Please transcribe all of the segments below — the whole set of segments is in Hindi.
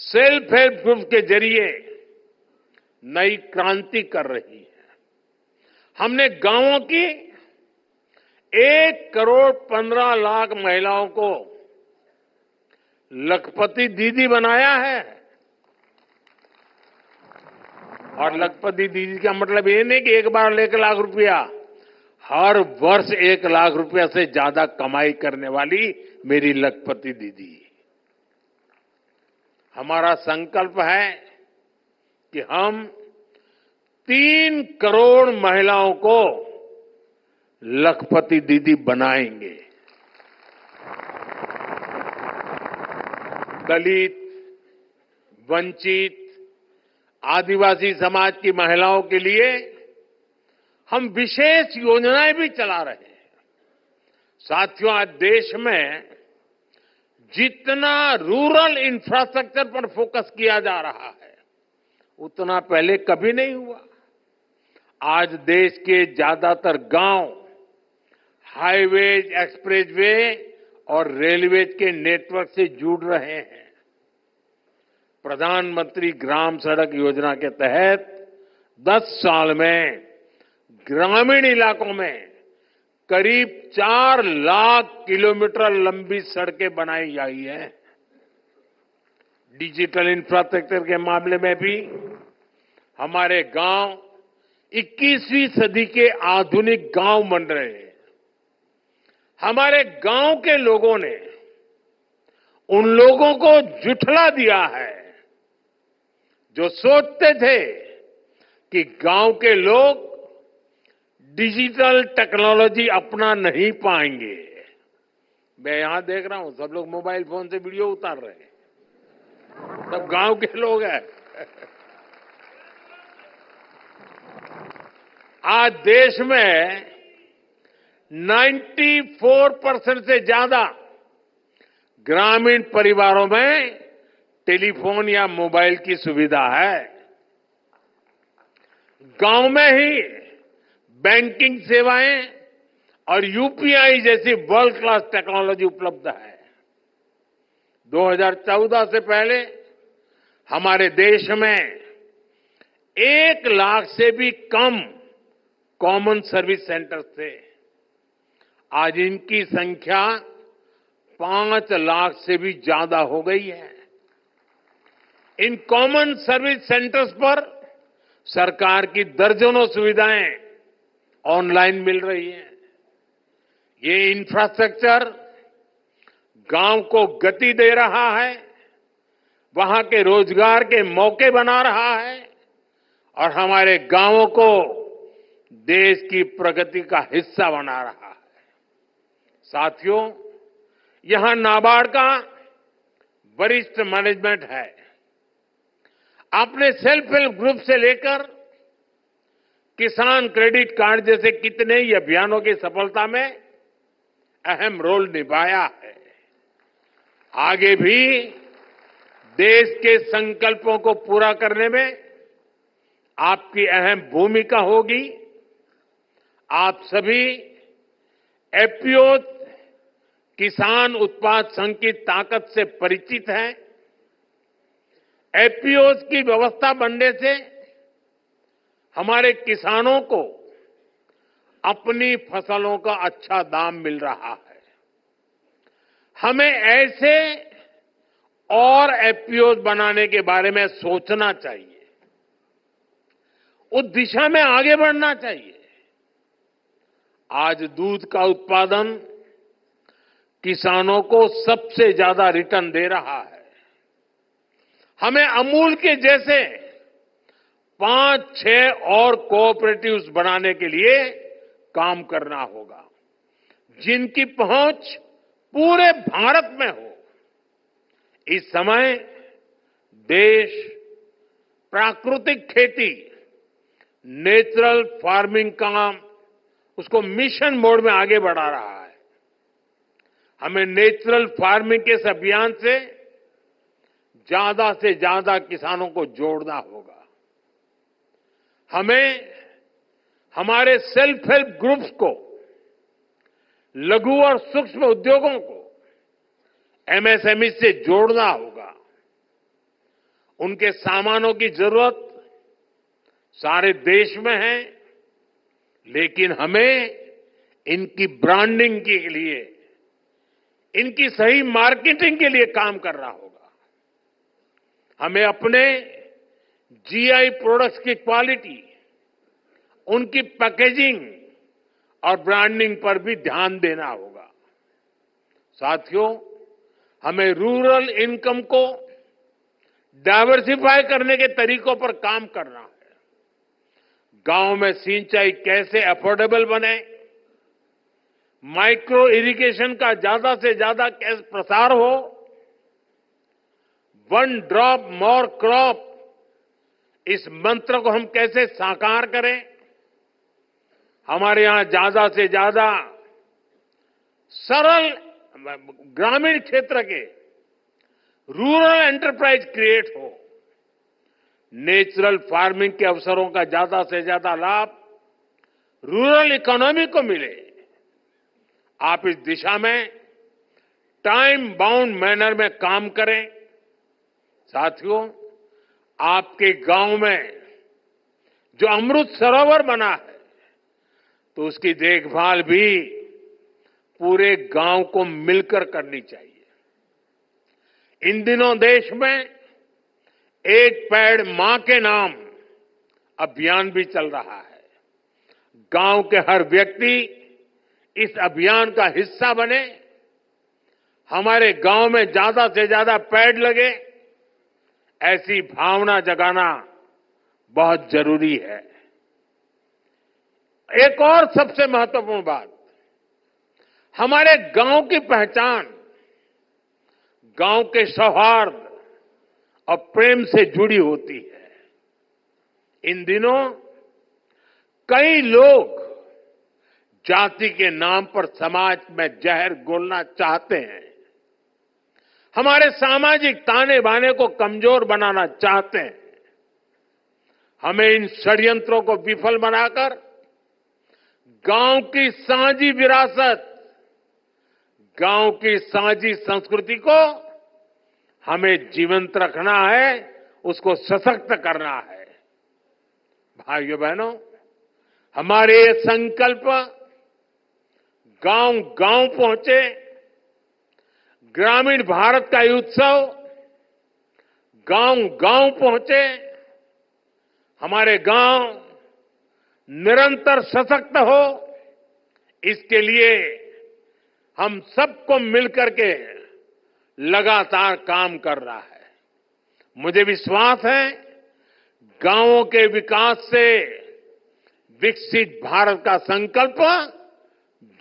सेल्फ हेल्प ग्रुप के जरिए नई क्रांति कर रही है। हमने गांवों की 1,15,00,000 महिलाओं को लखपति दीदी बनाया है। और लखपति दीदी का मतलब ये नहीं कि एक बार 1,00,000 रुपया, हर वर्ष 1,00,000 रुपया से ज्यादा कमाई करने वाली मेरी लखपति दीदी। हमारा संकल्प है कि हम 3 करोड़ महिलाओं को लखपति दीदी बनाएंगे। दलित, वंचित, आदिवासी समाज की महिलाओं के लिए हम विशेष योजनाएं भी चला रहे हैं। साथियों, आज देश में जितना रूरल इंफ्रास्ट्रक्चर पर फोकस किया जा रहा है, उतना पहले कभी नहीं हुआ। आज देश के ज्यादातर गांव हाईवेज, एक्सप्रेसवे और रेलवेज के नेटवर्क से जुड़ रहे हैं। प्रधानमंत्री ग्राम सड़क योजना के तहत 10 साल में ग्रामीण इलाकों में करीब 4 लाख किलोमीटर लंबी सड़कें बनाई गई हैं। डिजिटल इंफ्रास्ट्रक्चर के मामले में भी हमारे गांव 21वीं सदी के आधुनिक गांव बन रहे हैं। हमारे गांव के लोगों ने उन लोगों को झुठला दिया है जो सोचते थे कि गांव के लोग डिजिटल टेक्नोलॉजी अपना नहीं पाएंगे। मैं यहां देख रहा हूं सब लोग मोबाइल फोन से वीडियो उतार रहे हैं, सब गांव के लोग हैं। आज देश में 94% से ज्यादा ग्रामीण परिवारों में टेलीफोन या मोबाइल की सुविधा है। गांव में ही बैंकिंग सेवाएं और यूपीआई जैसी वर्ल्ड क्लास टेक्नोलॉजी उपलब्ध है। 2014 से पहले हमारे देश में 1 लाख से भी कम कॉमन सर्विस सेंटर्स थे। आज इनकी संख्या 5 लाख से भी ज्यादा हो गई है। इन कॉमन सर्विस सेंटर्स पर सरकार की दर्जनों सुविधाएं ऑनलाइन मिल रही हैं। ये इंफ्रास्ट्रक्चर गांव को गति दे रहा है, वहां के रोजगार के मौके बना रहा है और हमारे गांवों को देश की प्रगति का हिस्सा बना रहा है। साथियों, यहां नाबार्ड का वरिष्ठ मैनेजमेंट है। आपने सेल्फ हेल्प ग्रुप से लेकर किसान क्रेडिट कार्ड जैसे कितने ही अभियानों की सफलता में अहम रोल निभाया है। आगे भी देश के संकल्पों को पूरा करने में आपकी अहम भूमिका होगी। आप सभी एपीओज किसान उत्पाद संघ की ताकत से परिचित हैं। एपीओज की व्यवस्था बनने से हमारे किसानों को अपनी फसलों का अच्छा दाम मिल रहा है। हमें ऐसे और एपीओज बनाने के बारे में सोचना चाहिए, उस दिशा में आगे बढ़ना चाहिए। आज दूध का उत्पादन किसानों को सबसे ज्यादा रिटर्न दे रहा है। हमें अमूल के जैसे 5-6 और कोऑपरेटिव्स बनाने के लिए काम करना होगा, जिनकी पहुंच पूरे भारत में हो। इस समय देश प्राकृतिक खेती, नेचुरल फार्मिंग का उसको मिशन मोड में आगे बढ़ा रहा है। हमें नेचुरल फार्मिंग के इस अभियान से ज्यादा किसानों को जोड़ना होगा। हमें हमारे सेल्फ हेल्प ग्रुप्स को, लघु और सूक्ष्म उद्योगों को एमएसएमई से जोड़ना होगा। उनके सामानों की जरूरत सारे देश में है, लेकिन हमें इनकी ब्रांडिंग के लिए, इनकी सही मार्केटिंग के लिए काम करना होगा। हमें अपने जीआई प्रोडक्ट्स की क्वालिटी, उनकी पैकेजिंग और ब्रांडिंग पर भी ध्यान देना होगा। साथियों, हमें रूरल इनकम को डाइवर्सिफाई करने के तरीकों पर काम करना है। गांव में सिंचाई कैसे अफोर्डेबल बने, माइक्रो इरिगेशन का ज्यादा से ज्यादा कैसे प्रसार हो, वन ड्रॉप मोर क्रॉप, इस मंत्र को हम कैसे साकार करें। हमारे यहां ज्यादा से ज्यादा सरल ग्रामीण क्षेत्र के रूरल एंटरप्राइज क्रिएट हो, नेचुरल फार्मिंग के अवसरों का ज्यादा से ज्यादा लाभ रूरल इकोनॉमी को मिले। आप इस दिशा में टाइम बाउंड मैनर में काम करें। साथियों, आपके गांव में जो अमृत सरोवर बना है, तो उसकी देखभाल भी पूरे गांव को मिलकर करनी चाहिए। इन दिनों देश में एक पेड़ मां के नाम अभियान भी चल रहा है। गांव के हर व्यक्ति इस अभियान का हिस्सा बने, हमारे गांव में ज्यादा से ज्यादा पेड़ लगे, ऐसी भावना जगाना बहुत जरूरी है। एक और सबसे महत्वपूर्ण बात, हमारे गांव की पहचान गांव के सौहार्द और प्रेम से जुड़ी होती है। इन दिनों कई लोग जाति के नाम पर समाज में जहर घोलना चाहते हैं, हमारे सामाजिक ताने बाने को कमजोर बनाना चाहते हैं। हमें इन षड्यंत्रों को विफल बनाकर गांव की साझी विरासत, गांव की साझी संस्कृति को हमें जीवंत रखना है, उसको सशक्त करना है। भाइयों बहनों, हमारे ये संकल्प गांव गांव पहुंचे, ग्रामीण भारत का ये उत्सव गांव गांव पहुंचे, हमारे गांव निरंतर सशक्त हो, इसके लिए हम सबको मिलकर के लगातार काम कर रहा है। मुझे विश्वास है गांवों के विकास से विकसित भारत का संकल्प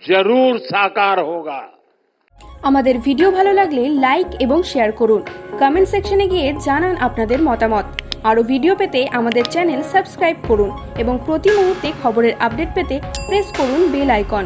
जरूर साकार होगा। আমাদের ভিডিও ভালো লাগলে লাইক এবং শেয়ার করুন, কমেন্ট সেকশনে গিয়ে জানান আপনাদের মতামত। আরো ভিডিও পেতে আমাদের চ্যানেল সাবস্ক্রাইব করুন এবং প্রতি মুহূর্তে খবরের আপডেট পেতে প্রেস করুন বেল আইকন।